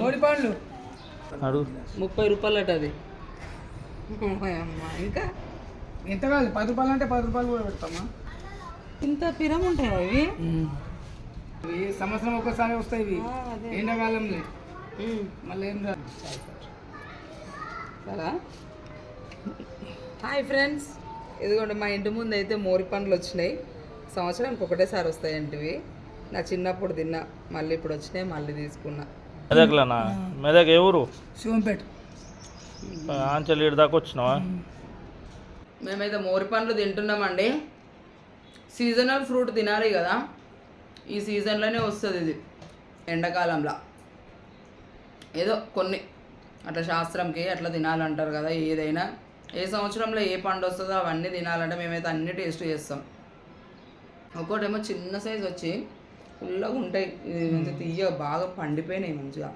మోడి పండ్లు అడుగు 30 రూపాయలు అట అది. ఇంకా ఎంత కాదు 10 రూపాయలు అంటే 10 రూపాయలు కూడా పెడతామా? ఇంత పిరం ఉంటాయా ఇవి? ఇవి సంవత్సరం ఒక్కసారి వస్తాయి ఇవి ఎండాకాలంలో మళ్ళీ ఏం రాదు కదా. హాయ్ ఫ్రెండ్స్, ఇదిగోండి మా ఇంటి ముందు అయితే మోరి పండ్లు వచ్చినాయి. సంవత్సరానికి ఒకటేసారి వస్తాయంటివి. నా చిన్నప్పుడు తిన్నా, మళ్ళీ ఇప్పుడు వచ్చినాయి, మళ్ళీ తీసుకున్నా. మెదక్లనా? మెదక్ ఏ ఊరు? శివంపేట. ఆంచల్ ఇటు దాకా వచ్చినావా? మేమైతే మోరి పండ్లు తింటున్నామండి. సీజనల్ ఫ్రూట్ తినాలి కదా, ఈ సీజన్లోనే వస్తుంది ఇది, ఎండాకాలంలో. ఏదో కొన్ని అట్లా శాస్త్రంకి అట్లా తినాలంటారు కదా. ఏదైనా ఏ సంవత్సరంలో ఏ పండు వస్తుందో అవన్నీ తినాలంటే మేమైతే అన్ని టేస్ట్ చేస్తాం. ఒక్కోటేమో చిన్న సైజు వచ్చి ఫుల్గా ఉంటాయి, ఇది మంచిగా తీయ బాగా పండిపోయినాయి మంచిగా.